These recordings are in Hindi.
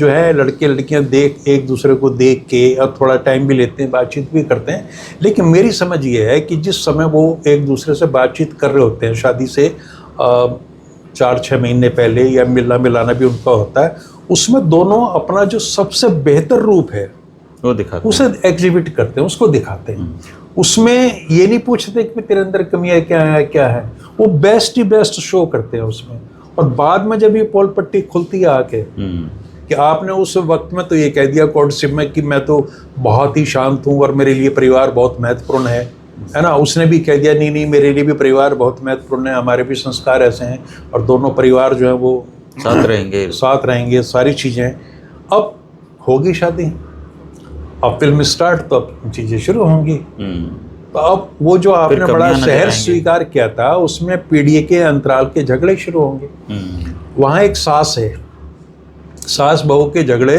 जो है लड़के लड़कियां एक दूसरे को देख के और थोड़ा टाइम भी लेते हैं, बातचीत भी करते हैं। लेकिन मेरी समझ ये है कि जिस समय वो एक दूसरे से बातचीत कर रहे होते हैं शादी से 4-6 महीने पहले, या मिलना मिलाना भी उनका होता है, उसमें दोनों अपना जो सबसे बेहतर रूप है वो दिखाते उसे एग्जिबिट करते हैं, उसको दिखाते हैं। उसमें ये नहीं पूछते कि तेरे अंदर कमियां क्या है, वो बेस्ट ही बेस्ट शो करते हैं उसमें। और बाद में जब ये पोल पट्टी खुलती है आके कि आपने उस वक्त में तो ये कह दिया कोर्टशिप में कि मैं तो बहुत ही शांत हूँ और मेरे लिए परिवार बहुत महत्वपूर्ण है ना। उसने भी कह दिया नहीं मेरे लिए भी परिवार बहुत महत्वपूर्ण है, हमारे भी संस्कार ऐसे हैं और दोनों परिवार जो है वो साथ रहेंगे सारी चीज़ें। अब होगी शादी, अब फिल्म स्टार्ट, तो अब चीज़ें शुरू होंगी। तो अब वो जो आपने बड़ा शहर स्वीकार किया था उसमें पीढ़ी के अंतराल के झगड़े शुरू होंगे। वहाँ एक सास है, सास बहू के झगड़े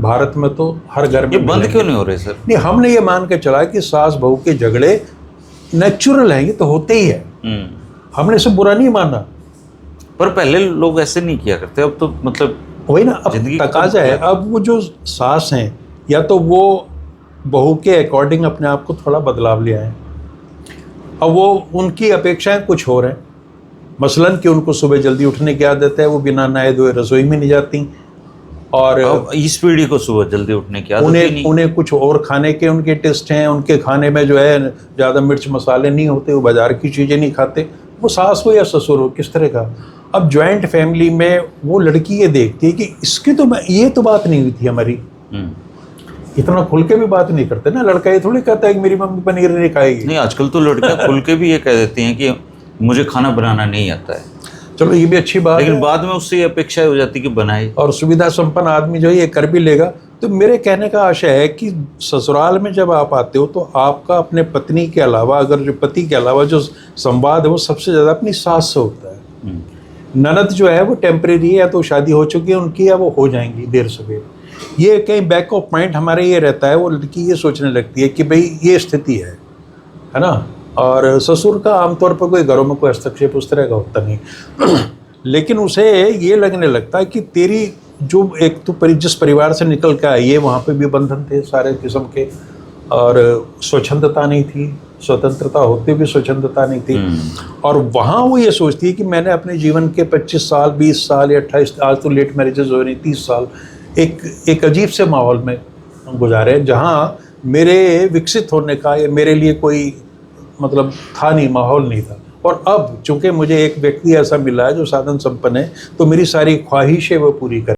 भारत में तो हर घर में बंद क्यों नहीं हो रहे सर? नहीं, हमने ये मान के चला कि सास बहू के झगड़े नेचुरल हैं, ये तो होते ही है, हमने इसे बुरा नहीं माना। पर पहले लोग ऐसे नहीं किया करते, अब तो मतलब वही ना, अब तकाजा है। अब वो जो सास हैं या तो वो बहू के अकॉर्डिंग अपने आप को थोड़ा बदलाव ले आए, अब वो उनकी अपेक्षाएं कुछ हो रहे हैं। मसलन कि उनको सुबह जल्दी उठने की आदत है, वो बिना नहाए धोए रसोई में नहीं जाती, और इस पीढ़ी को सुबह जल्दी उठने की आदत नहीं। उन्हें कुछ और खाने के उनके टेस्ट हैं, उनके खाने में जो है ज़्यादा मिर्च मसाले नहीं होते, वो बाजार की चीज़ें नहीं खाते, वो सास हो या ससुर हो किस तरह का। अब जॉइंट फैमिली में वो लड़की ये देखती है कि इसकी तो ये तो बात नहीं हुई थी हमारी, इतना खुल के भी बात नहीं करते ना। लड़का ये थोड़ी कहता है कि मेरी मम्मी पनीर नहीं खाएगी। नहीं, आजकल तो लड़कियां खुल के भी ये कह देती हैं कि मुझे खाना बनाना नहीं आता है। चलो ये भी अच्छी बात है, लेकिन बाद में उससे ये अपेक्षा हो जाती कि बनाए, और सुविधा संपन्न आदमी जो है ये कर भी लेगा। तो मेरे कहने का आशय है कि ससुराल में जब आप आते हो तो आपका अपने पत्नी के अलावा, अगर जो पति के अलावा जो संवाद है वो सबसे ज़्यादा अपनी सास से होता है। ननद जो है वो टेम्परेरी है, या तो शादी हो चुकी है उनकी या वो हो जाएंगी देर सवेर। ये कहीं बैक ऑफ माइंड हमारे ये रहता है, वो लड़की ये सोचने लगती है कि भाई ये स्थिति है ना। और ससुर का आमतौर पर कोई घरों में कोई हस्तक्षेप उस तरह का होता नहीं लेकिन उसे ये लगने लगता है कि तेरी जो एक तो जिस परिवार से निकल के आई है वहाँ पे भी बंधन थे सारे किस्म के, और स्वच्छंदता नहीं थी, स्वतंत्रता होते भी स्वच्छंदता नहीं थी। और वहाँ वो ये सोचती है कि मैंने अपने जीवन के 25 साल 20 साल या 28, आज तो लेट मैरिजेज हो रही, 30 साल एक अजीब से माहौल में गुजारे जहाँ मेरे विकसित होने का या मेरे लिए कोई मतलब था नहीं, माहौल नहीं था। और अब चूंकि मुझे एक व्यक्ति ऐसा मिला है जो साधन संपन्न है, तो मेरी सारी ख्वाहिशें वो पूरी कर